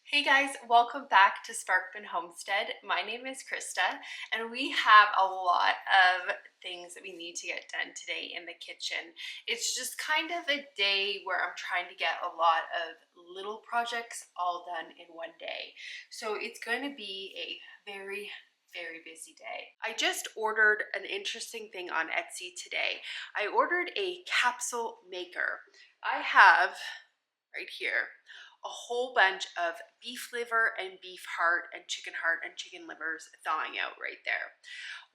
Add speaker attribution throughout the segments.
Speaker 1: Hey guys, welcome back to Sparkman Homestead. My name is Krista and we have a lot of things that we need to get done today in the kitchen. It's just kind of a day where I'm trying to get a lot of little projects all done in one day. So it's going to be a very busy day. I just ordered an interesting thing on Etsy today. I ordered a capsule maker. I have right here a whole bunch of beef liver and beef heart and chicken livers thawing out right there.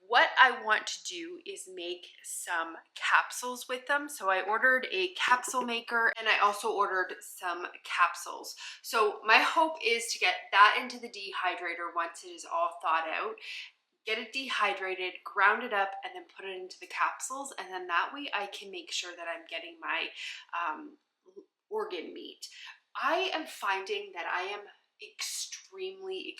Speaker 1: What I want to do is make some capsules with them. So I ordered a capsule maker and I also ordered some capsules. So my hope is to get that into the dehydrator once it is all thawed out, get it dehydrated, ground it up, and then put it into the capsules. And then that way I can make sure that I'm getting my organ meat. I am finding that I am extremely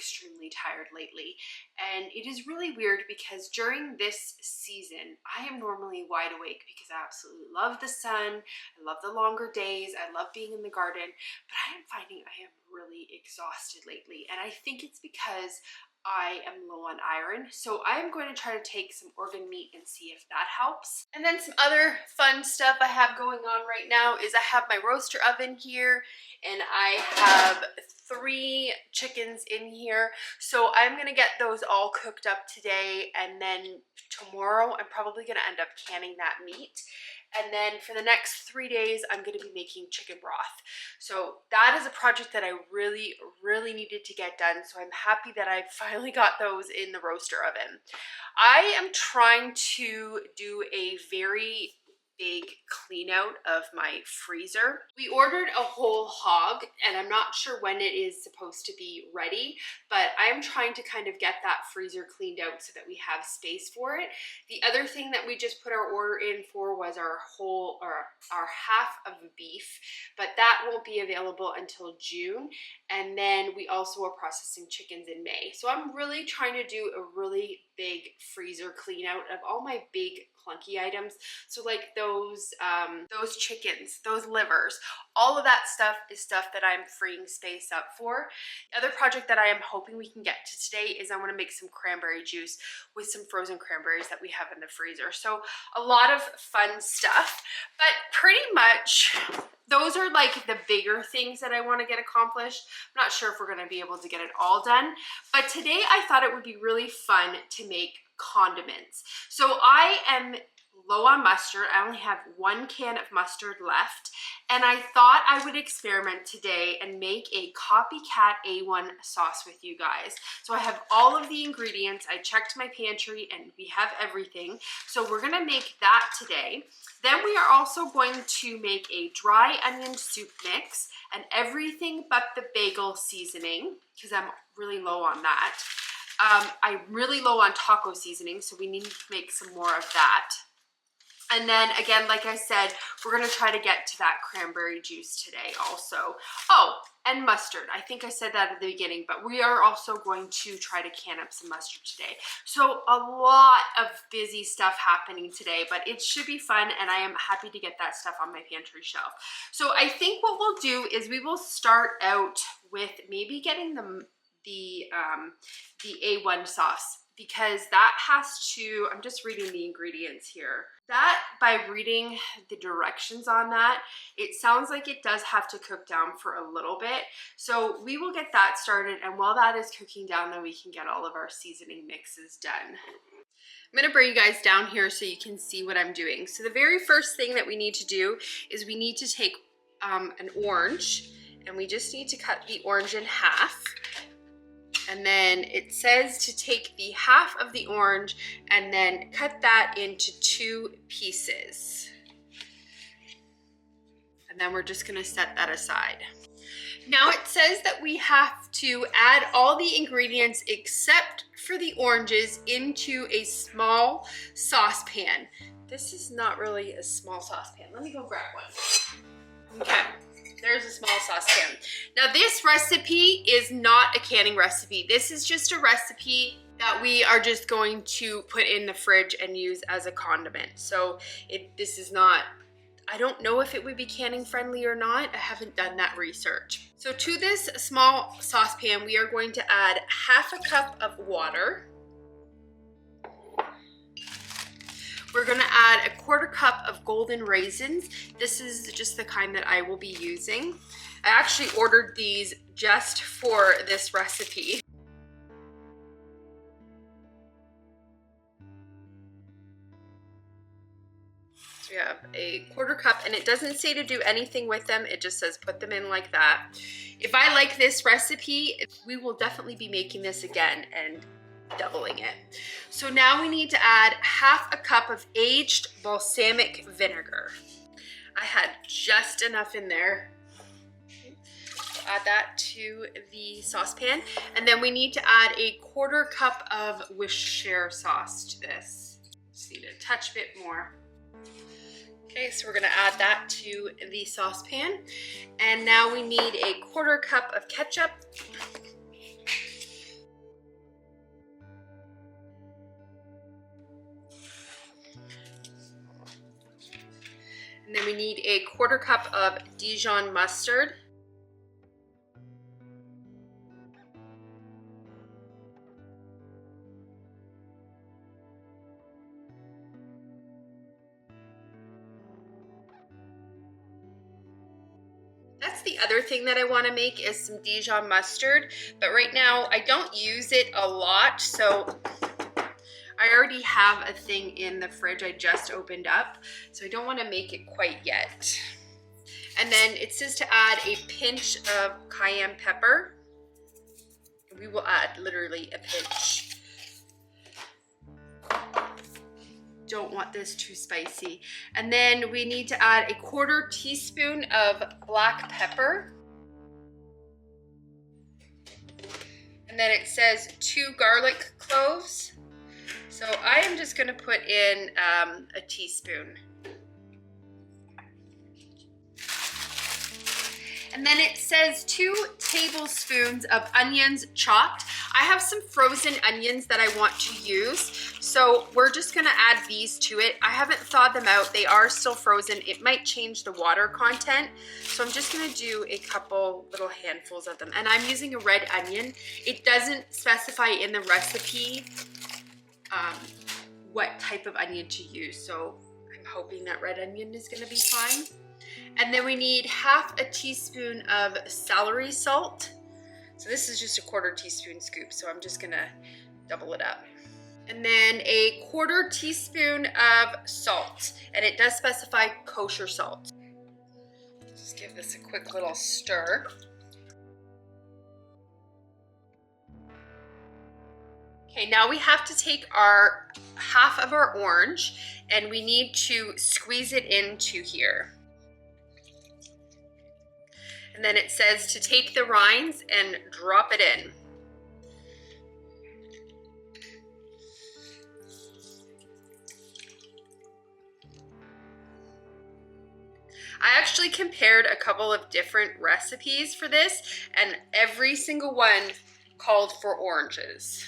Speaker 1: tired lately, and it is really weird because during this season I am normally wide awake because I absolutely love the sun, I love the longer days, I love being in the garden, but I am finding I am really exhausted lately, and I think it's because I am low on iron. So I'm going to try to take some organ meat and see if that helps. And then some other fun stuff I have going on right now is I have my roaster oven here and I have 3 chickens in here. So I'm gonna get those all cooked up today, and then tomorrow I'm probably gonna end up canning that meat. And then for the next 3 days, I'm gonna be making chicken broth. So that is a project that I really needed to get done. So I'm happy that I finally got those in the roaster oven. I am trying to do a very big clean out of my freezer. We ordered a whole hog and I'm not sure when it is supposed to be ready, but I'm trying to kind of get that freezer cleaned out so that we have space for it. The other thing that we just put our order in for was our half of beef, but that won't be available until June. And then we also are processing chickens in May. So I'm really trying to do a really big freezer clean out of all my big clunky items. So like those chickens, those livers, all of that stuff is stuff that I'm freeing space up for. The other project that I am hoping we can get to today is I want to make some cranberry juice with some frozen cranberries that we have in the freezer. So a lot of fun stuff, but pretty much those are like the bigger things that I want to get accomplished. I'm not sure if we're going to be able to get it all done, but today I thought it would be really fun to make condiments. So I am low on mustard. I only have 1 can of mustard left, and I thought I would experiment today and make a Copycat A1 sauce with you guys. So I have all of the ingredients. I checked my pantry and we have everything. So we're gonna make that today. Then we are also going to make a dry onion soup mix and everything but the bagel seasoning because I'm really low on that. I'm really low on taco seasoning, so we need to make some more of that. And then again, like I said, we're gonna try to get to that cranberry juice today also. Oh, and mustard. I think I said that at the beginning, but we are also going to try to can up some mustard today. So a lot of busy stuff happening today, but it should be fun and I am happy to get that stuff on my pantry shelf. So I think what we'll do is we will start out with maybe getting the A1 sauce, because that has to, I'm just reading the ingredients here. That, by reading the directions on that, it sounds like it does have to cook down for a little bit. So we will get that started, and while that is cooking down, then we can get all of our seasoning mixes done. I'm gonna bring you guys down here so you can see what I'm doing. So the very first thing that we need to do is we need to take an orange, and we just need to cut the orange in half. And then it says to take the half of the orange and then cut that into 2 pieces. And then we're just gonna set that aside. Now it says that we have to add all the ingredients except for the oranges into a small saucepan. This is not really a small saucepan. Let me go grab one. Okay. There's a small saucepan. Now this recipe is not a canning recipe. This is just a recipe that we are just going to put in the fridge and use as a condiment. So this is not I don't know if it would be canning friendly or not. I haven't done that research. So to this small saucepan, we are going to add half a cup of water. We're gonna add a 1/4 cup of golden raisins. This is just the kind that I will be using. I actually ordered these just for this recipe. We have a 1/4 cup, and it doesn't say to do anything with them. It just says put them in like that. If I like this recipe, we will definitely be making this again and doubling it. So now we need to add half a cup of aged balsamic vinegar. I had just enough in there. Add that to the saucepan, and then we need to add a 1/4 cup of Worcestershire sauce to this. Just need a touch bit more. Okay, so we're gonna add that to the saucepan. And now we need a 1/4 cup of ketchup. And then we need a 1/4 cup of Dijon mustard. That's the other thing that I want to make is some Dijon mustard, but right now I don't use it a lot, so I already have a thing in the fridge I just opened up, so I don't want to make it quite yet. And then it says to add a pinch of cayenne pepper. We will add literally a pinch. Don't want this too spicy. And then we need to add a 1/4 teaspoon of black pepper. And then it says 2 garlic cloves. So I am just gonna put in a teaspoon. And then it says 2 tablespoons of onions chopped. I have some frozen onions that I want to use, so we're just gonna add these to it. I haven't thawed them out. They are still frozen. It might change the water content, so I'm just gonna do a couple little handfuls of them. And I'm using a red onion. It doesn't specify in the recipe what type of onion to use, so I'm hoping that red onion is gonna be fine. And then we need half a teaspoon of celery salt. So this is just a 1/4 teaspoon scoop, so I'm just gonna double it up. And then a 1/4 teaspoon of salt, and it does specify kosher salt. Just give this a quick little stir. Okay, now we have to take our half of our orange, and we need to squeeze it into here. And then it says to take the rinds and drop it in. I actually compared a couple of different recipes for this, and every single one called for oranges.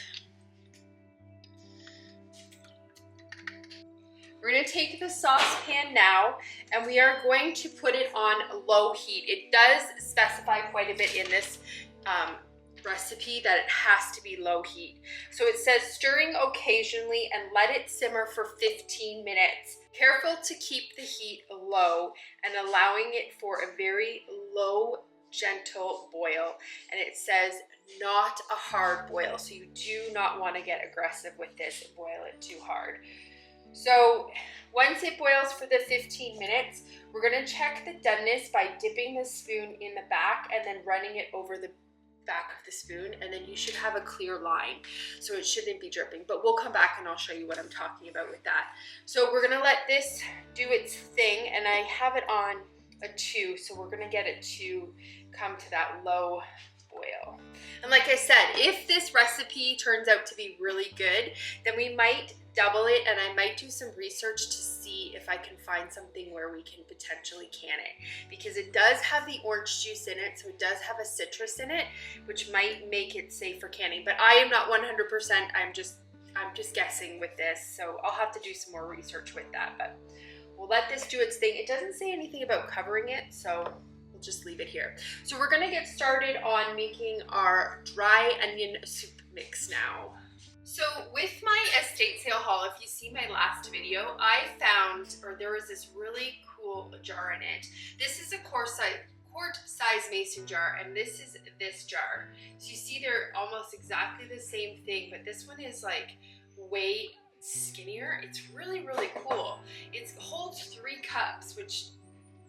Speaker 1: We're gonna take the saucepan now, and we are going to put it on low heat. It does specify quite a bit in this recipe that it has to be low heat. So it says stirring occasionally and let it simmer for 15 minutes. Careful to keep the heat low and allowing it for a very low, gentle boil. And it says not a hard boil, so you do not want to get aggressive with this and boil it too hard. So once it boils for the 15 minutes, we're gonna check the doneness by dipping the spoon in the back and then running it over the back of the spoon, and then you should have a clear line. So it shouldn't be dripping, but we'll come back and I'll show you what I'm talking about with that. So we're gonna let this do its thing, and I have it on a 2, so we're gonna get it to come to that low boil. And like I said, if this recipe turns out to be really good, then we might double it, and I might do some research to see if I can find something where we can potentially can it, because it does have the orange juice in it, so it does have a citrus in it, which might make it safe for canning. But I am not 100%, I'm just guessing with this, so I'll have to do some more research with that, but we'll let this do its thing. It doesn't say anything about covering it, so we'll just leave it here. So we're gonna get started on making our dry onion soup mix now. So with my estate sale haul, if you see my last video, I found, or there was this really cool jar in it. This is a quart size mason jar, and this is this jar. So you see they're almost exactly the same thing, but this one is like way skinnier. It's really, really cool. It holds 3 cups, which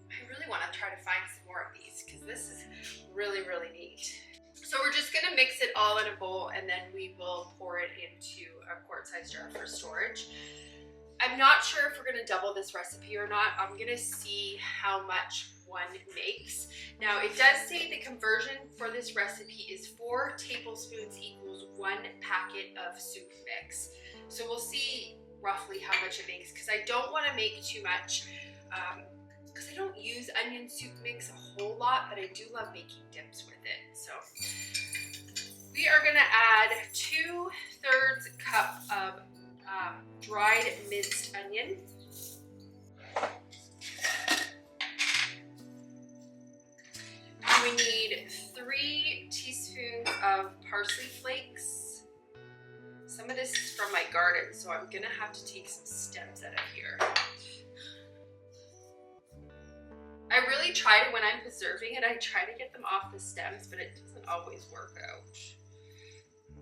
Speaker 1: I really want to try to find some more of these because this is really, really neat. So we're just gonna mix it all in a bowl, and then we will pour it into a quart size jar for storage. I'm not sure if we're gonna double this recipe or not. I'm gonna see how much one makes. Now it does say the conversion for this recipe is 4 tablespoons equals 1 packet of soup mix. So we'll see roughly how much it makes, because I don't want to make too much because I don't use onion soup mix a whole lot, but I do love making dips with it. So we are gonna add 2/3 cup of dried minced onion. We need 3 teaspoons of parsley flakes. Some of this is from my garden, so I'm gonna have to take some stems out of here. I really try to, when I'm preserving it, I try to get them off the stems, but it doesn't always work out.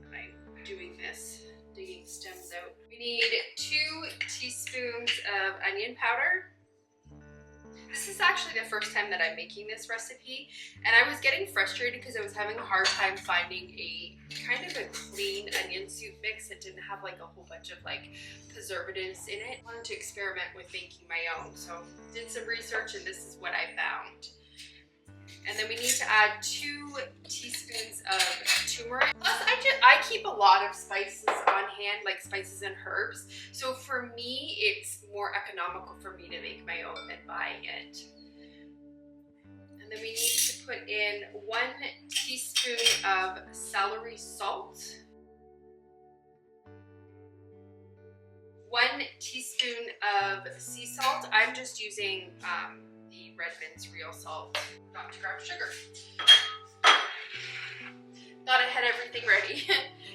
Speaker 1: And I'm doing this, digging stems out. We need 2 teaspoons of onion powder. This is actually the first time that I'm making this recipe, and I was getting frustrated because I was having a hard time finding a kind of a clean onion soup mix that didn't have like a whole bunch of like preservatives in it. I wanted to experiment with making my own, so did some research, and this is what I found. And then we need to add 2 teaspoons of turmeric. Plus, I keep a lot of spices on hand, like spices and herbs. So for me, it's more economical for me to make my own than buying it. And then we need to put in 1 teaspoon of celery salt, 1 teaspoon of sea salt. I'm just using the Redmond's real salt, not to grab sugar. Thought I had everything ready.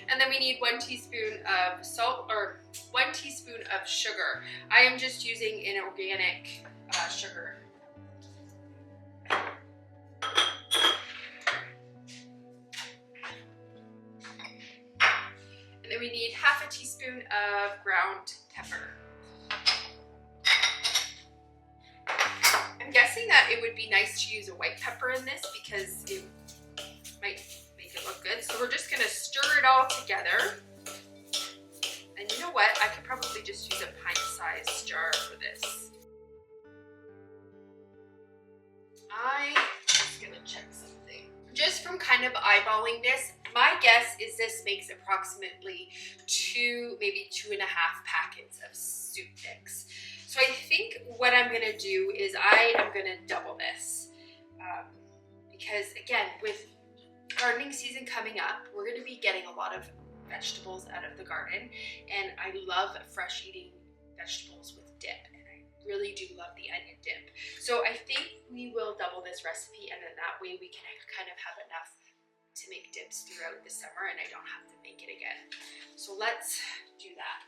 Speaker 1: And then we need 1 teaspoon of salt, or 1 teaspoon of sugar. I am just using an organic sugar. And then we need 1/2 teaspoon of ground pepper. I'm guessing that it would be nice to use a white pepper in this because it might make it look good. So we're just gonna stir it all together. And you know what? I could probably just use a pint-sized jar for this. I'm just gonna check something. Just from kind of eyeballing this, my guess is this makes approximately 2, maybe 2.5 packets of soup mix. So I think what I'm gonna do is I am gonna double this because again, with gardening season coming up, we're gonna be getting a lot of vegetables out of the garden, and I love fresh eating vegetables with dip, and I really do love the onion dip. So I think we will double this recipe, and then that way we can kind of have enough to make dips throughout the summer and I don't have to make it again. So let's do that.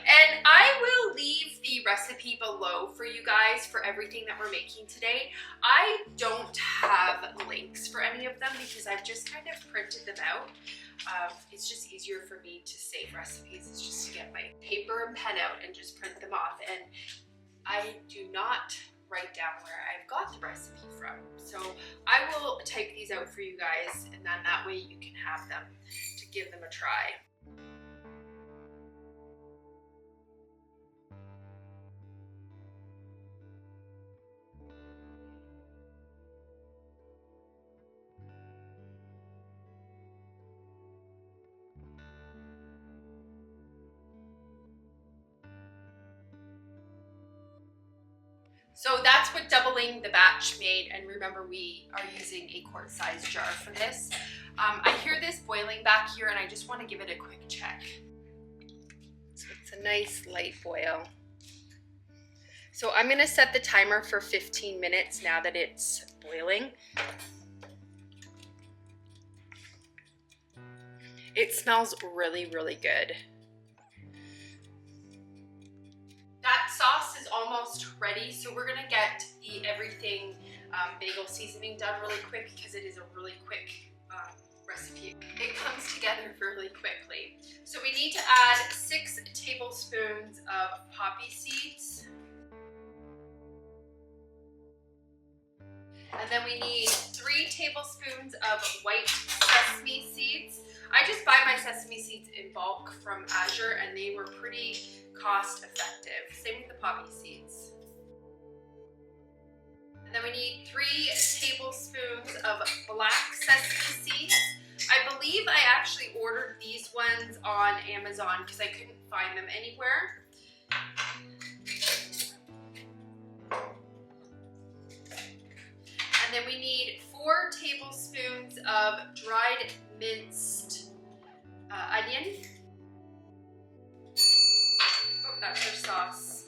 Speaker 1: And I will leave the recipe below for you guys for everything that we're making today. I don't have links for any of them because I've just kind of printed them out. It's just easier for me to save recipes. It's just to get my paper and pen out and just print them off. And I do not write down where I've got the recipe from. So I will type these out for you guys, and then that way you can have them to give them a try. So that's what doubling the batch made, and remember we are using a quart-sized jar for this. I hear this boiling back here and I just want to give it a quick check. So it's a nice light boil. So I'm gonna set the timer for 15 minutes now that it's boiling. It smells really, really good. That sauce is almost ready, so we're gonna get the everything bagel seasoning done really quick because it is a really quick recipe. It comes together really quickly. So we need to add 6 tablespoons of poppy seeds. And then we need 3 tablespoons of white sesame seeds. I just buy my sesame seeds in bulk from Azure and they were pretty cost effective. Same with the poppy seeds. And then we need 3 tablespoons of black sesame seeds. I believe I actually ordered these ones on Amazon because I couldn't find them anywhere. And then we need 4 tablespoons of dried minced onion. Oh, that's our sauce.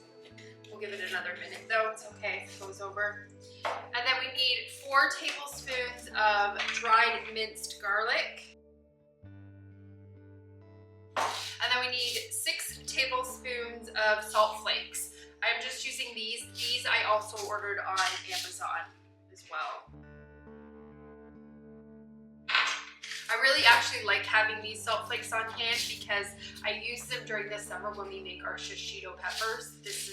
Speaker 1: We'll give it another minute though, it's okay if it goes over. And then we need 4 tablespoons of dried minced garlic. And then we need 6 tablespoons of salt flakes. I'm just using these. These I also ordered on Amazon as well. I really actually like having these salt flakes on hand because I use them during the summer when we make our shishito peppers. This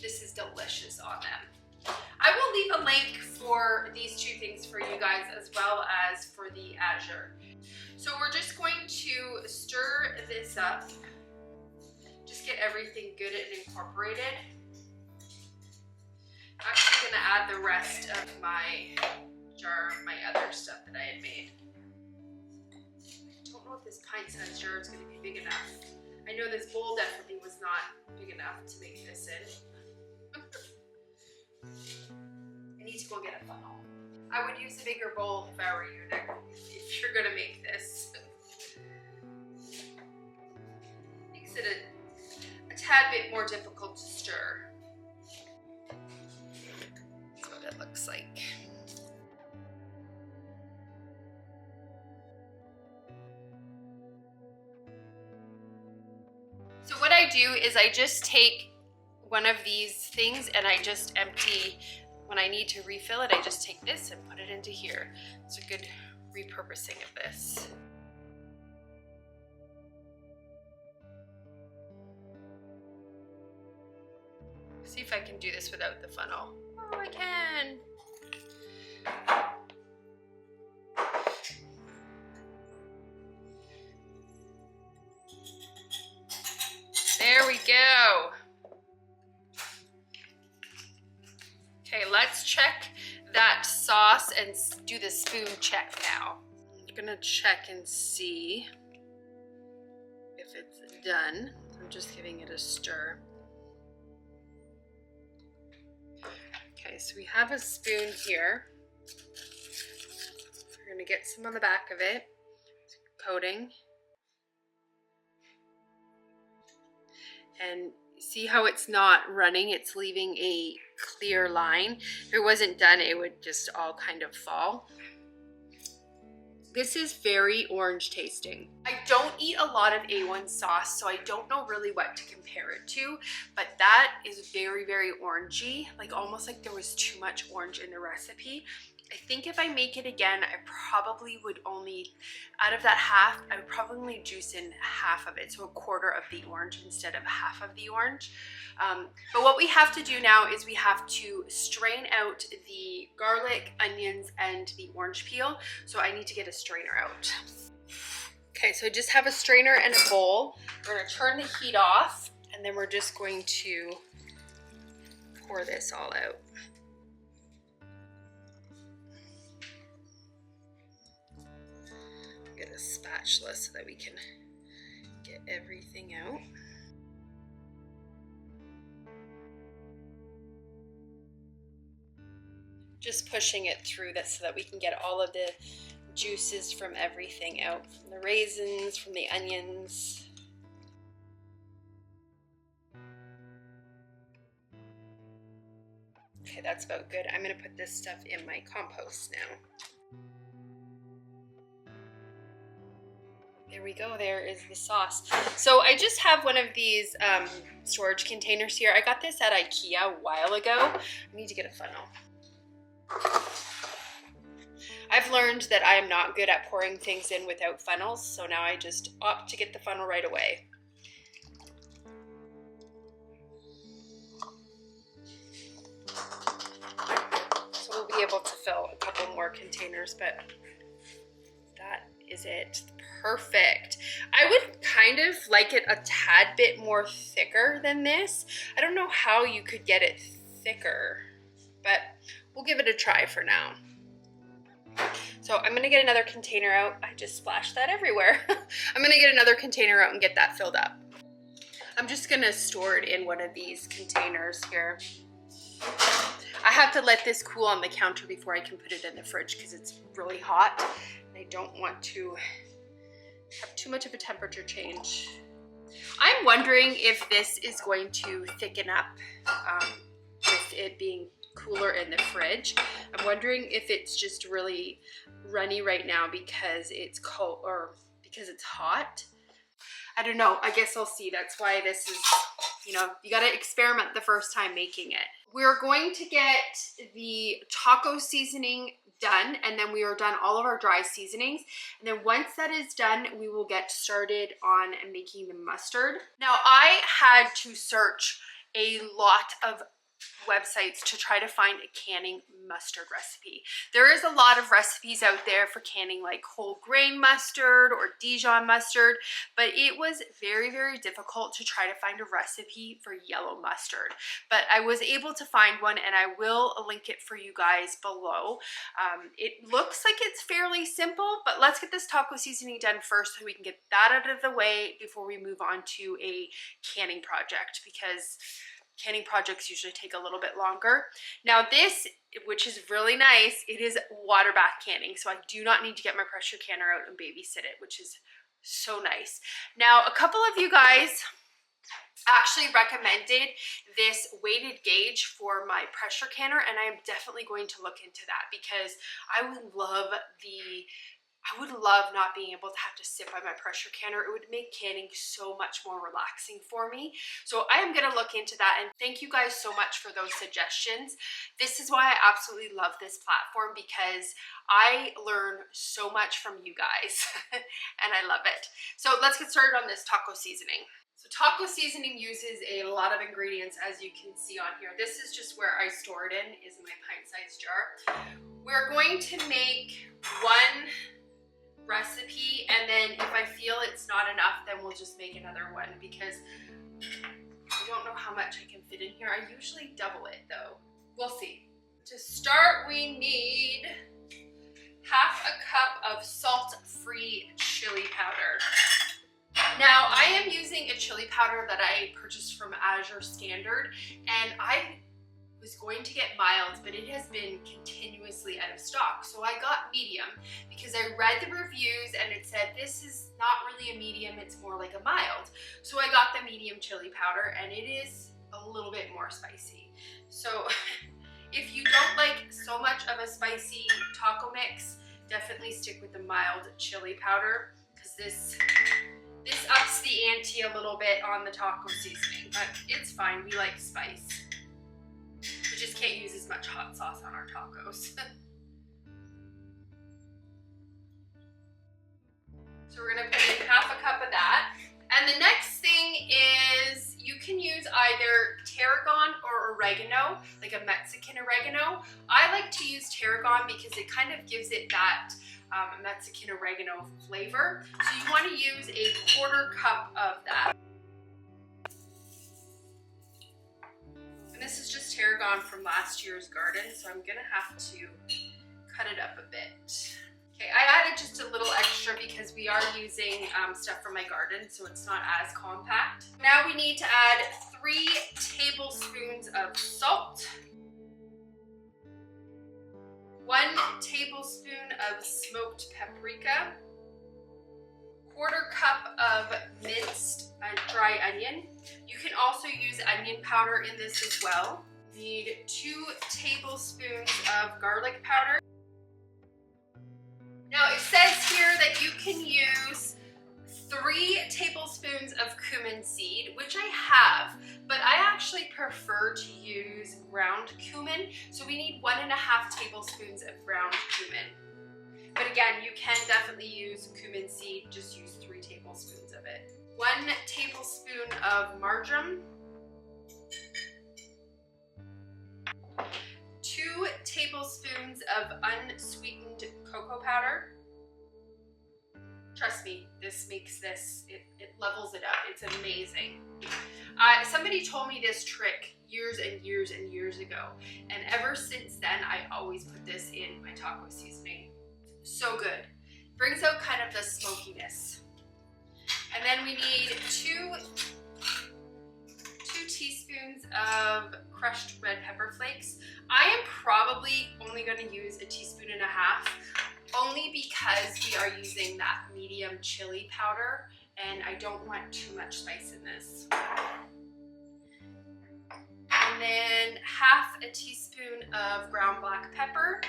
Speaker 1: is delicious on them. I will leave a link for these 2 things for you guys as well as for the Azure. So we're just going to stir this up. Just get everything good and incorporated. I'm actually gonna add the rest of my jar of my other stuff that I had made. I don't know if this pint-sized jar is gonna be big enough. I know this bowl definitely was not big enough to make this in. I need to go get a funnel. I would use a bigger bowl if I were you, if you're gonna make this. Makes it a tad bit more difficult to stir. That's what it looks like. So what I do is I just take one of these things and I just empty. When I need to refill it, I just take this and put it into here. It's a good repurposing of this. See if I can do this without the funnel. Oh, I can. There we go. Okay, let's check that sauce and do the spoon check now. I'm gonna check and see if it's done. I'm just giving it a stir. Okay, so we have a spoon here. We're gonna get some on the back of it, coating. And see how it's not running, it's leaving a clear line. If it wasn't done, it would just all kind of fall. This is very orange tasting. I don't eat a lot of A1 sauce, so I don't know really what to compare it to, but that is very, very orangey, like almost like there was too much orange in the recipe. I think if I make it again, I probably would only, out of that half, I would probably only juice in half of it, so a quarter of the orange instead of half of the orange. But what we have to do now is we have to strain out the garlic, onions, and the orange peel. So I need to get a strainer out. Okay, so I just have a strainer and a bowl. We're gonna turn the heat off, and then we're just going to pour this all out. Get a spatula so that we can get everything out. Just pushing it through this so that we can get all of the juices from everything out, from the raisins, from the onions. Okay, that's about good. I'm gonna put this stuff in my compost now. There we go, there is the sauce. So I just have one of these storage containers here. I got this at IKEA a while ago. I need to get a funnel. I've learned that I am not good at pouring things in without funnels, so now I just opt to get the funnel right away. So we'll be able to fill a couple more containers, but that is it. Perfect. I would kind of like it a tad bit more thicker than this. I don't know how you could get it thicker, but we'll give it a try for now. So I'm gonna get another container out. I just splashed that everywhere. I'm gonna get another container out and get that filled up. I'm just gonna store it in one of these containers here. I have to let this cool on the counter before I can put it in the fridge because it's really hot. And I don't want to have too much of a temperature change. I'm wondering if this is going to thicken up with it being cooler in the fridge. I'm wondering if it's just really runny right now because it's cold or because it's hot. I don't know. I guess I'll see. That's why this is, you know, you got to experiment the first time making it. We're going to get the taco seasoning done, and then we are done all of our dry seasonings. And then once that is done, we will get started on making the mustard. Now, I had to search a lot of websites to try to find a canning mustard recipe. There is a lot of recipes out there for canning like whole grain mustard or Dijon mustard, but it was very, very difficult to try to find a recipe for yellow mustard. But I was able to find one, and I will link it for you guys below. It looks like it's fairly simple, but let's get this taco seasoning done first so we can get that out of the way before we move on to a canning project, because canning projects usually take a little bit longer. Now this, which is really nice, it is water bath canning, so I do not need to get my pressure canner out and babysit it, which is so nice. Now, a couple of you guys actually recommended this weighted gauge for my pressure canner, and I am definitely going to look into that because I would love not being able to have to sit by my pressure canner. It would make canning so much more relaxing for me. So I am gonna look into that, and thank you guys so much for those suggestions. This is why I absolutely love this platform, because I learn so much from you guys and I love it. So let's get started on this taco seasoning. So taco seasoning uses a lot of ingredients, as you can see on here. This is just where I store it in, is my pint-sized jar. We're going to make one recipe, and then if I feel it's not enough, then we'll just make another one, because I don't know how much I can fit in here. I usually double it though. We'll see. To start, we need half a cup of salt-free chili powder. Now, I am using a chili powder that I purchased from Azure Standard, and I was going to get mild, but it has been continuously out of stock. So I got medium because I read the reviews and it said this is not really a medium, it's more like a mild. So I got the medium chili powder, and it is a little bit more spicy. So if you don't like so much of a spicy taco mix, definitely stick with the mild chili powder, because this ups the ante a little bit on the taco seasoning, but it's fine. We like spice. We just can't use as much hot sauce on our tacos. So we're gonna put in half a cup of that. And the next thing is, you can use either tarragon or oregano, like a Mexican oregano. I like to use tarragon because it kind of gives it that Mexican oregano flavor. So you want to use a 1/4 cup of that. And this is just tarragon from last year's garden, so I'm gonna have to cut it up a bit. Okay, I added just a little extra because we are using stuff from my garden, so it's not as compact. Now we need to add 3 tablespoons of salt, 1 tablespoon of smoked paprika, 1/4 cup of minced dry onion. You can also use onion powder in this as well. Need 2 tablespoons of garlic powder. Now it says here that you can use 3 tablespoons of cumin seed, which I have, but I actually prefer to use ground cumin. So we need 1.5 tablespoons of ground cumin. But again, you can definitely use cumin seed, just use 3 tablespoons of it. 1 tablespoon of marjoram. 2 tablespoons of unsweetened cocoa powder. Trust me, this makes this, it levels it up. It's amazing. Somebody told me this trick years and years and years ago, and ever since then, I always put this in my taco seasoning. So good. Brings out kind of the smokiness. And then we need 2 teaspoons of crushed red pepper flakes. I am probably only going to use 1.5 teaspoons, only because we are using that medium chili powder and I don't want too much spice in this. And then 1/2 teaspoon of ground black pepper.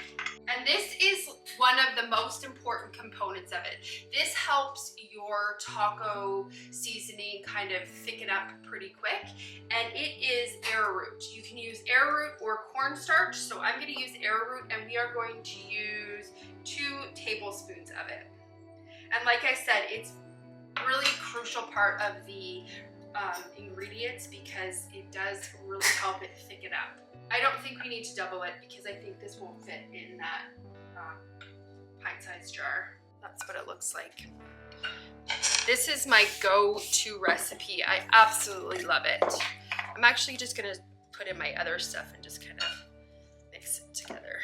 Speaker 1: And this is one of the most important components of it. This helps your taco seasoning kind of thicken up pretty quick. And it is arrowroot. You can use arrowroot or cornstarch. So I'm going to use arrowroot and we are going to use 2 tablespoons of it. And like I said, it's a really crucial part of the ingredients because it does really help it thicken up. I don't think we need to double it because I think this won't fit in that pint-sized jar. That's what it looks like. This is my go-to recipe. I absolutely love it. I'm actually just gonna put in my other stuff and just kind of mix it together.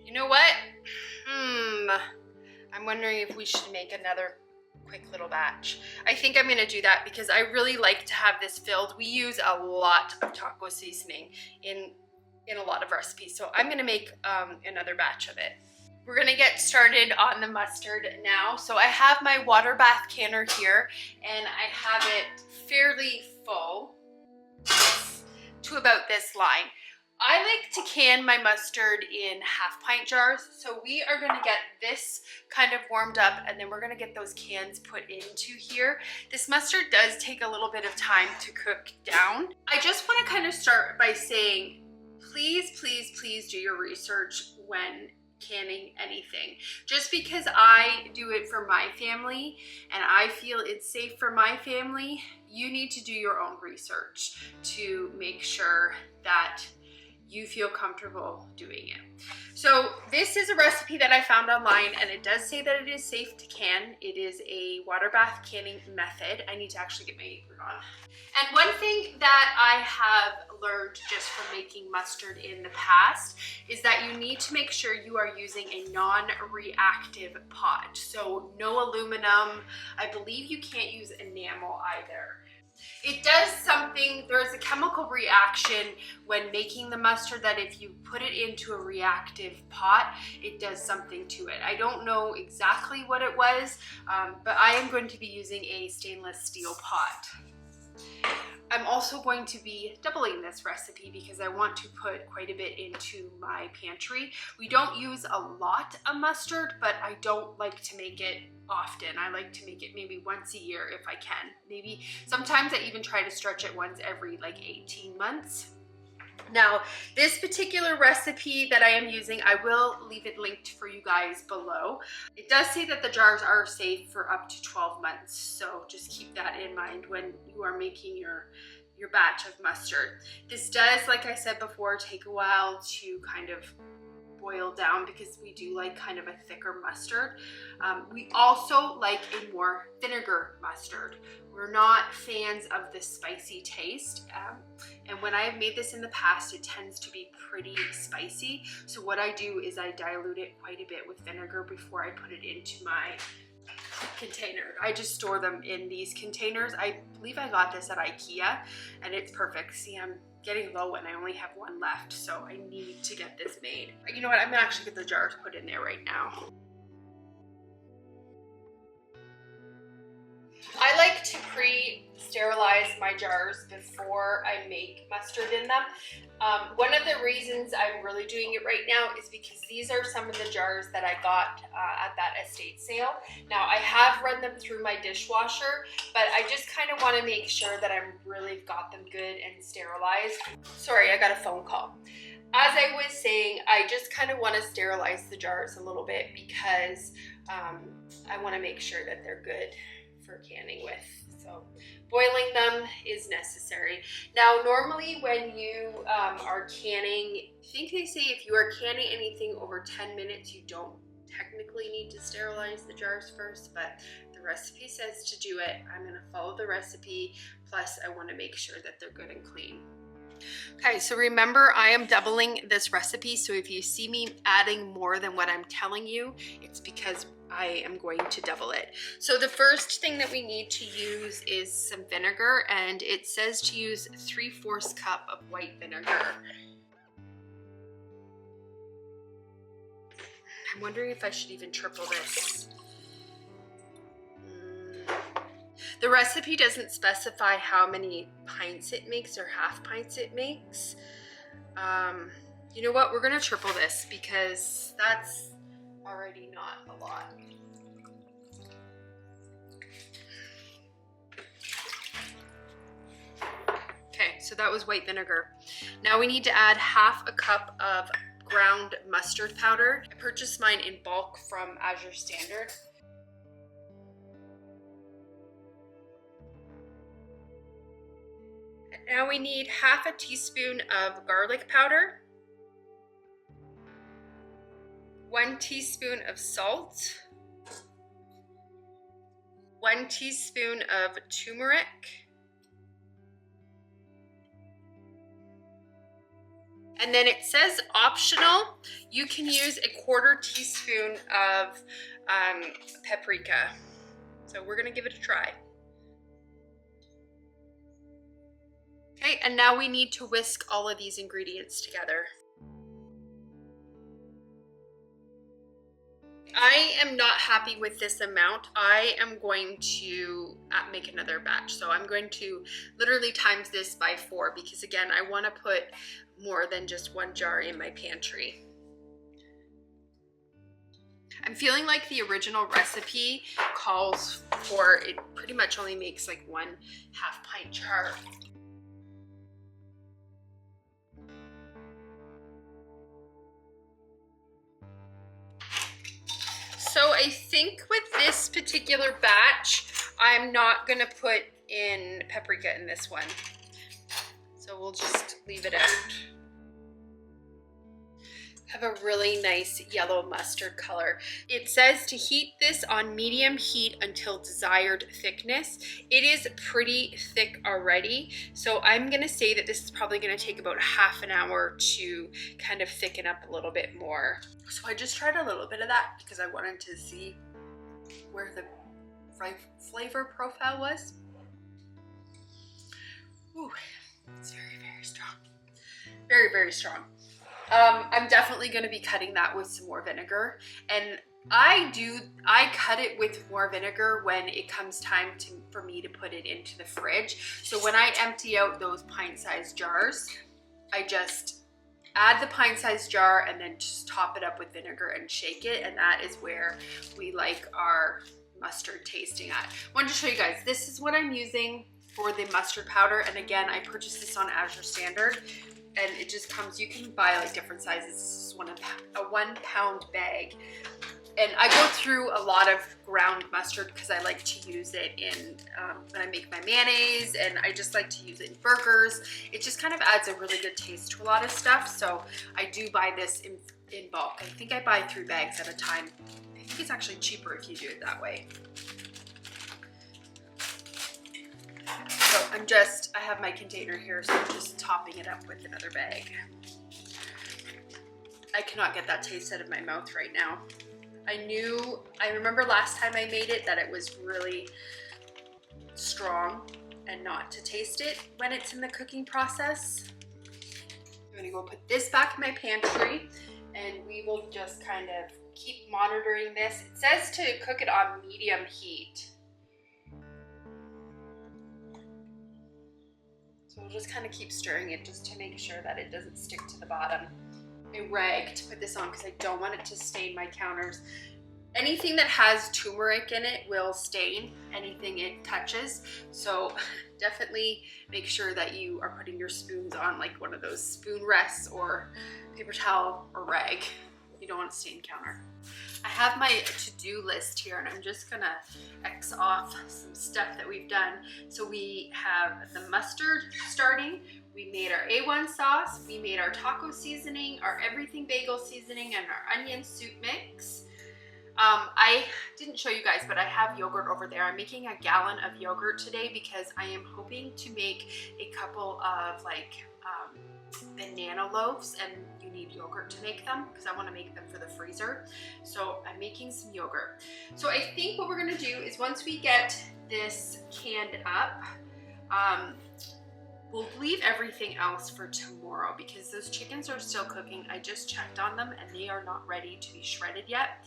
Speaker 1: You know what? I'm wondering if we should make another quick little batch. I think I'm gonna do that because I really like to have this filled. We use a lot of taco seasoning in a lot of recipes, so I'm gonna make another batch of it. We're gonna get started on the mustard now. So I have my water bath canner here and I have it fairly full to about this line. I like to can my mustard in 1/2 pint jars. So we are gonna get this kind of warmed up and then we're gonna get those cans put into here. This mustard does take a little bit of time to cook down. I just wanna kind of start by saying, please, please, please do your research when canning anything. Just because I do it for my family and I feel it's safe for my family, you need to do your own research to make sure that you feel comfortable doing it. So this is a recipe that I found online and it does say that it is safe to can. It is a water bath canning method. I need to actually get my apron on. And one thing that I have learned just from making mustard in the past is that you need to make sure you are using a non-reactive pot. So no aluminum. I believe you can't use enamel either. It does something, there's a chemical reaction when making the mustard that if you put it into a reactive pot, it does something to it. I don't know exactly what it was, but I am going to be using a stainless steel pot. I'm also going to be doubling this recipe because I want to put quite a bit into my pantry. We don't use a lot of mustard, but I don't like to make it often. I like to make it maybe once a year if I can. Maybe sometimes I even try to stretch it once every like 18 months. Now, this particular recipe that I am using, I will leave it linked for you guys below. It does say that the jars are safe for up to 12 months, so just keep that in mind when you are making your batch of mustard. This does, like I said before, take a while to kind of boil down because we do like kind of a thicker mustard. We also like a more vinegar mustard. We're not fans of the spicy taste. And when I have made this in the past, it tends to be pretty spicy. So what I do is I dilute it quite a bit with vinegar before I put it into my container. I just store them in these containers. I believe I got this at IKEA and it's perfect. See, I'm getting low and I only have one left, so I need to get this made. You know what, I'm gonna actually get the jars put in there right now. I like to pre-sterilize my jars before I make mustard in them. One of the reasons I'm really doing it right now is because these are some of the jars that I got at that estate sale. Now I have run them through my dishwasher, but I just kind of want to make sure that I'm really got them good and sterilized. Sorry, I got a phone call. As I was saying, I just kind of want to sterilize the jars a little bit because I want to make sure that they're good for canning with. So boiling them is necessary. Now normally when you are canning, I think they say if you are canning anything over 10 minutes, you don't technically need to sterilize the jars first, but the recipe says to do it. I'm going to follow the recipe, plus I want to make sure that they're good and clean. Okay, so remember I am doubling this recipe, so if you see me adding more than what I'm telling you, it's because I am going to double it. So the first thing that we need to use is some vinegar, and it says to use 3/4 cup of white vinegar. I'm wondering if I should even triple this. The recipe doesn't specify how many pints it makes or half pints it makes. You know what? We're gonna triple this because that's already not a lot. Okay, so that was white vinegar. Now we need to add 1/2 cup of ground mustard powder. I purchased mine in bulk from Azure Standard. Now we need 1/2 teaspoon of garlic powder, 1 teaspoon of salt, 1 teaspoon of turmeric, and then it says optional. You can use 1/4 teaspoon of paprika. So we're gonna give it a try. Okay, and now we need to whisk all of these ingredients together. I am not happy with this amount. I am going to make another batch. So I'm going to literally times this by 4 because again, I want to put more than just 1 jar in my pantry. I'm feeling like the original recipe calls for, it pretty much only makes like 1 1/2 pint jar. So I think with this particular batch, I'm not gonna put in paprika in this one. So we'll just leave it out. Have a really nice yellow mustard color. It says to heat this on medium heat until desired thickness. It is pretty thick already, so I'm gonna say that this is probably gonna take about 1/2 an hour to kind of thicken up a little bit more. So I just tried a little bit of that because I wanted to see where the flavor profile was. Ooh, it's very, very strong. Very, very strong. I'm definitely going to be cutting that with some more vinegar, and I cut it with more vinegar when it comes time for me to put it into the fridge. So when I empty out those pint-sized jars, I just add the pint-sized jar and then just top it up with vinegar and shake it, and that is where we like our mustard tasting at. I wanted to show you guys, this is what I'm using for the mustard powder, and again, I purchased this on Azure Standard. And it just comes, you can buy like different sizes. This is a 1 pound bag. And I go through a lot of ground mustard because I like to use it in, when I make my mayonnaise, and I just like to use it in burgers. It just kind of adds a really good taste to a lot of stuff. So I do buy this in bulk. I think I buy 3 bags at a time. I think it's actually cheaper if you do it that way. So I have my container here, so I'm just topping it up with another bag. I cannot get that taste out of my mouth right now. I remember last time I made it that it was really strong and not to taste it when it's in the cooking process. I'm gonna go put this back in my pantry, and we will just kind of keep monitoring this. It says to cook it on medium heat. So we'll just kind of keep stirring it just to make sure that it doesn't stick to the bottom. A rag to put this on because I don't want it to stain my counters. Anything that has turmeric in it will stain anything it touches. So definitely make sure that you are putting your spoons on like one of those spoon rests or paper towel or rag. You don't want to stain counter. I have my to-do list here and I'm just gonna X off some stuff that we've done. So we have the mustard starting. We made our A1 sauce. We made our taco seasoning, our everything bagel seasoning, and our onion soup mix. I didn't show you guys, but I have yogurt over there. I'm making a gallon of yogurt today because I am hoping to make a couple of like banana loaves, and you need yogurt to make them because I want to make them for the freezer. So I'm making some yogurt. So I think what we're going to do is once we get this canned up, we'll leave everything else for tomorrow because those chickens are still cooking. I just checked on them and they are not ready to be shredded yet.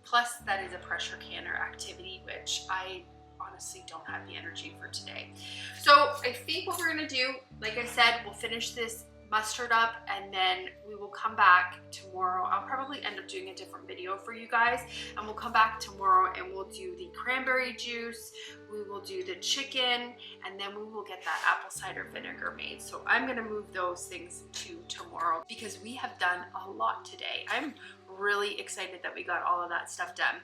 Speaker 1: Plus that is a pressure canner activity, which I honestly don't have the energy for today. So I think what we're gonna do, like I said, we'll finish this mustard up and then we will come back tomorrow. I'll probably end up doing a different video for you guys, and we'll come back tomorrow and we'll do the cranberry juice, we will do the chicken, and then we will get that apple cider vinegar made. So I'm gonna move those things to tomorrow because we have done a lot today. I'm really excited that we got all of that stuff done.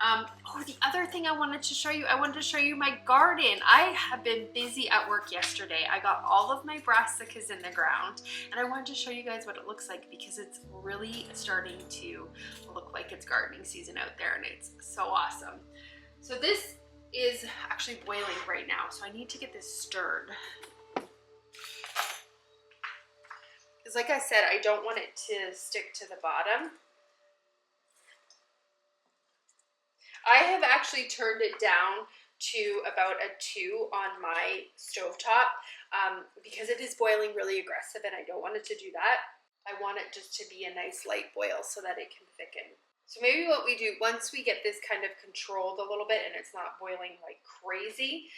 Speaker 1: Oh, the other thing I wanted to show you, my garden. I have been busy at work yesterday. I got all of my brassicas in the ground and I wanted to show you guys what it looks like because it's really starting to look like it's gardening season out there and it's so awesome. So this is actually boiling right now, so I need to get this stirred. Because like I said, I don't want it to stick to the bottom. I have actually turned it down to about a 2 on my stovetop because it is boiling really aggressive and I don't want it to do that. I want it just to be a nice light boil so that it can thicken. So maybe what we do, once we get this kind of controlled a little bit and it's not boiling like crazy,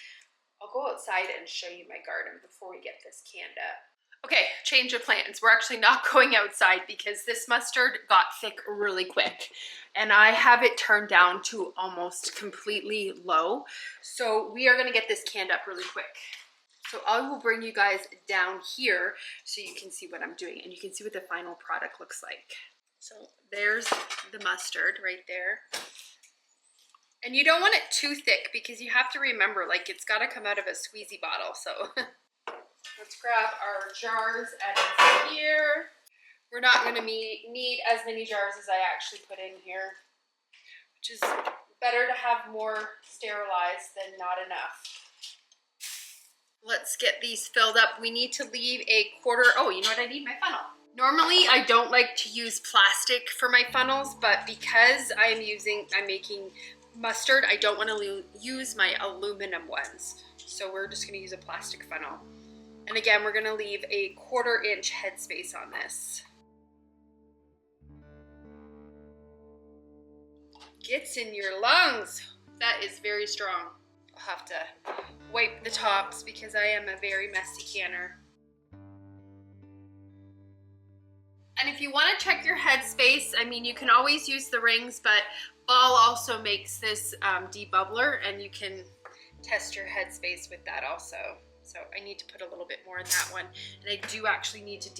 Speaker 1: I'll go outside and show you my garden before we get this canned up. Okay, change of plans. We're actually not going outside because this mustard got thick really quick and I have it turned down to almost completely low. So we are gonna get this canned up really quick. So I will bring you guys down here so you can see what I'm doing and you can see what the final product looks like. So there's the mustard right there. And you don't want it too thick because you have to remember, like, it's gotta come out of a squeezy bottle, so. Let's grab our jars out of here. We're not going to need as many jars as I actually put in here, which is better to have more sterilized than not enough. Let's get these filled up. We need to leave a quarter. Oh, you know what? I need my funnel. Normally, I don't like to use plastic for my funnels, but because I'm making mustard, I don't want to use my aluminum ones. So we're just going to use a plastic funnel. And again, we're gonna leave a 1/4 inch headspace on this. Gets in your lungs. That is very strong. I'll have to wipe the tops because I am a very messy canner. And if you wanna check your headspace, I mean, you can always use the rings, but Ball also makes this debubbler and you can test your headspace with that also. So I need to put a little bit more in that one. And I do actually need to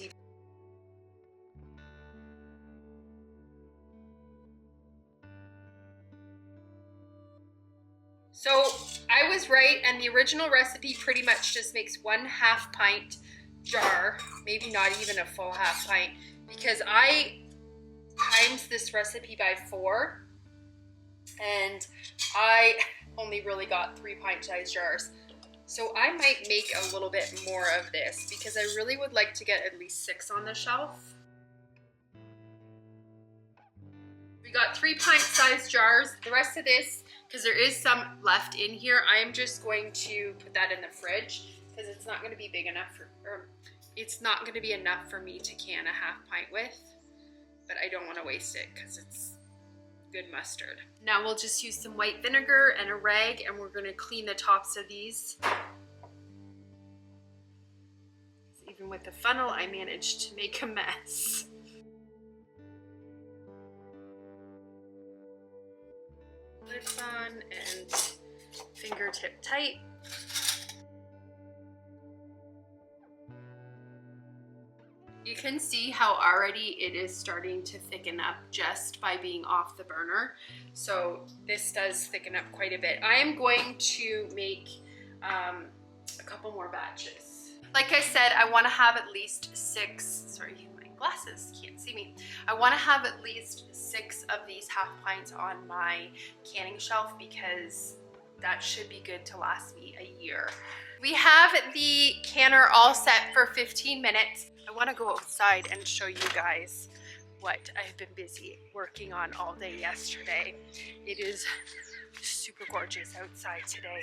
Speaker 1: So I was right, and the original recipe pretty much just makes 1/2 pint jar, maybe not even a full 1/2 pint, because I timed this recipe by 4 and I only really got 3 pint size jars. So I might make a little bit more of this because I really would like to get at least 6 on the shelf. We got 3 pint size jars. The rest of this, because there is some left in here, I'm just going to put that in the fridge because it's not going to be big enough or it's not going to be enough for me to can a 1/2 pint with, but I don't want to waste it because it's good mustard. Now we'll just use some white vinegar and a rag and we're going to clean the tops of these. Even with the funnel, I managed to make a mess. Lids on and fingertip tight. You can see how already it is starting to thicken up just by being off the burner. So this does thicken up quite a bit. I am going to make a couple more batches. Like I said, I want to have at least 6, sorry, my glasses can't see me. I want to have at least 6 of these half pints on my canning shelf because that should be good to last me a year. We have the canner all set for 15 minutes. I want to go outside and show you guys what I've been busy working on all day yesterday. It is super gorgeous outside today.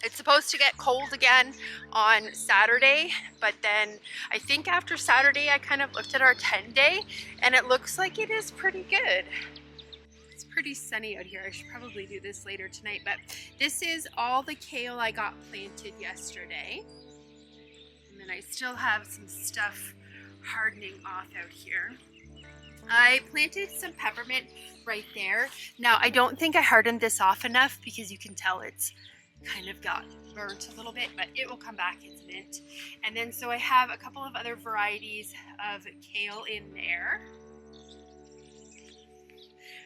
Speaker 1: It's supposed to get cold again on Saturday, but then I think after Saturday I kind of looked at our 10-day and it looks like it is pretty good. It's pretty sunny out here. I should probably do this later tonight, but this is all the kale I got planted yesterday. And I still have some stuff hardening off out here. I planted some peppermint right there. Now, I don't think I hardened this off enough because you can tell it's kind of got burnt a little bit, but it will come back. It's mint. And then so I have a couple of other varieties of kale in there.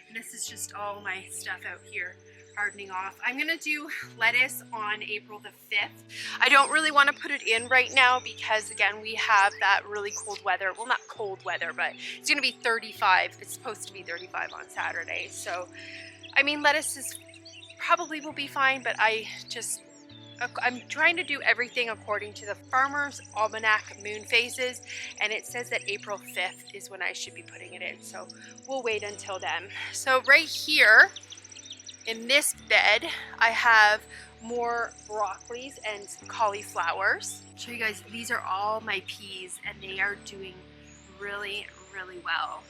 Speaker 1: And this is just all my stuff out here hardening off. I'm gonna do lettuce on April the 5th. I don't really want to put it in right now because again we have that really cold weather. Well, not cold weather, but it's gonna be 35. It's supposed to be 35 on Saturday. So I mean, lettuce is probably will be fine, but I'm trying to do everything according to the Farmer's Almanac moon phases, and it says that April 5th is when I should be putting it in. So we'll wait until then. So right here in this bed, I have more broccolis and cauliflowers. I'll show you guys, these are all my peas and they are doing really, really well.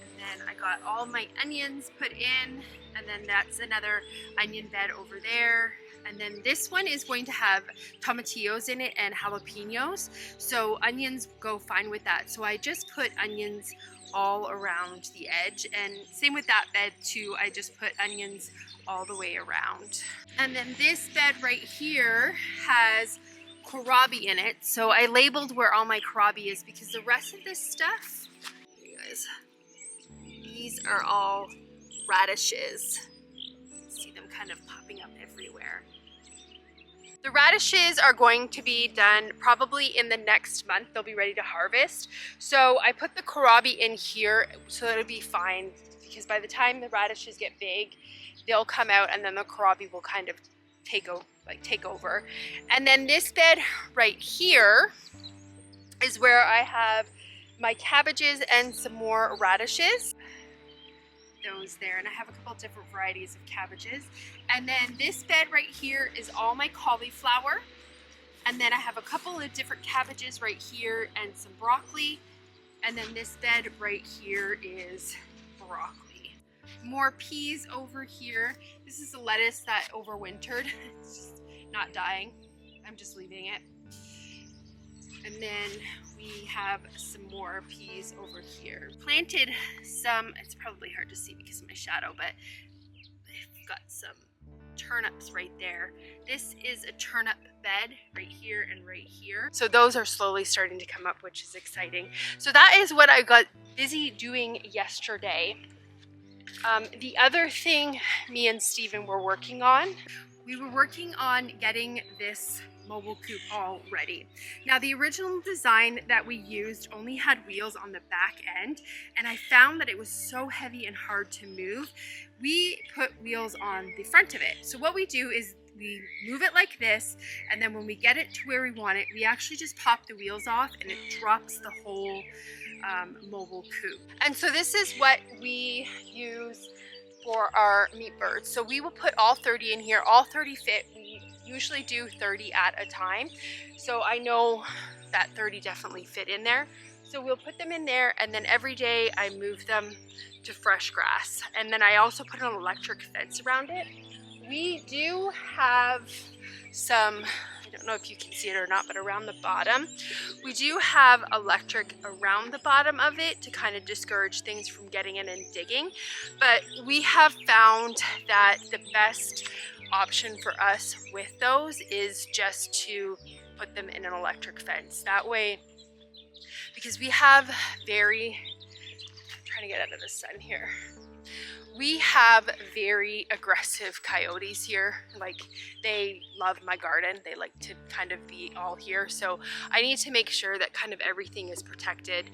Speaker 1: And then I got all my onions put in, and then that's another onion bed over there. And then this one is going to have tomatillos in it and jalapenos. So onions go fine with that. So I just put onions all around the edge, and same with that bed too. I just put onions all the way around. And then this bed right here has kohlrabi in it. So I labeled where all my kohlrabi is because the rest of this stuff, you guys, these are all radishes. See them kind of popping up everywhere. The radishes are going to be done probably in the next month. They'll be ready to harvest. So I put the kohlrabi in here so it'll be fine, because by the time the radishes get big, they'll come out and then the kohlrabi will kind of take over. And then this bed right here is where I have my cabbages and some more radishes. Those there, and I have a couple different varieties of cabbages. And then this bed right here is all my cauliflower, and then I have a couple of different cabbages right here and some broccoli, and then this bed right here is broccoli. More peas over here. This is a lettuce that overwintered. It's just not dying. I'm just leaving it. And then we have some more peas over here. Planted some, it's probably hard to see because of my shadow, but I've got some turnips right there. This is a turnip bed right here and right here. So those are slowly starting to come up, which is exciting. So that is what I got busy doing yesterday. The other thing me and Steven were working on, we were working on getting this mobile coop all ready. Now, the original design that we used only had wheels on the back end, and I found that it was so heavy and hard to move. We put wheels on the front of it. So what we do is we move it like this, and then when we get it to where we want it, we actually just pop the wheels off and it drops the whole mobile coop. And so this is what we use for our meat birds. So we will put all 30 in here. All 30 fit. We usually do 30 at a time. So I know that 30 definitely fit in there. So we'll put them in there, and then every day I move them to fresh grass. And then I also put an electric fence around it. We do have some, I don't know if you can see it or not, but around the bottom. We do have electric around the bottom of it to kind of discourage things from getting in and digging. But we have found that the best option for us with those is just to put them in an electric fence. That way, because we have I'm trying to get out of the sun here. We have very aggressive coyotes here. Like, they love my garden. They like to kind of be all here. So I need to make sure that kind of everything is protected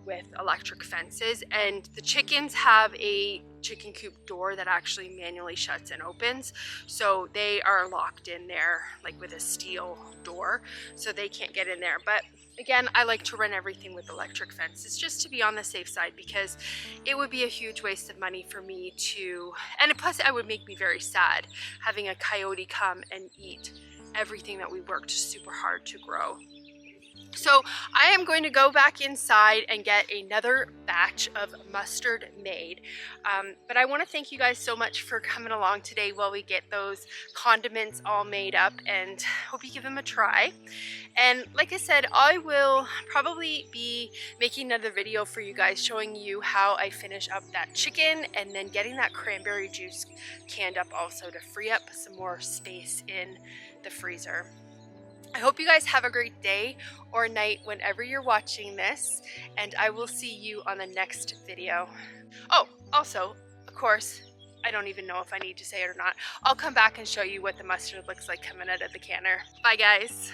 Speaker 1: with electric fences. And the chickens have a chicken coop door that actually manually shuts and opens. So they are locked in there like with a steel door, so they can't get in there. But again, I like to run everything with electric fences just to be on the safe side, because it would be a huge waste of money for me to, and plus it would make me very sad having a coyote come and eat everything that we worked super hard to grow. So I am going to go back inside and get another batch of mustard made. But I want to thank you guys so much for coming along today while we get those condiments all made up, and hope you give them a try. And like I said, I will probably be making another video for you guys showing you how I finish up that chicken, and then getting that cranberry juice canned up also to free up some more space in the freezer. I hope you guys have a great day or night whenever you're watching this, and I will see you on the next video. Oh, also, of course, I don't even know if I need to say it or not, I'll come back and show you what the mustard looks like coming out of the canner. Bye guys.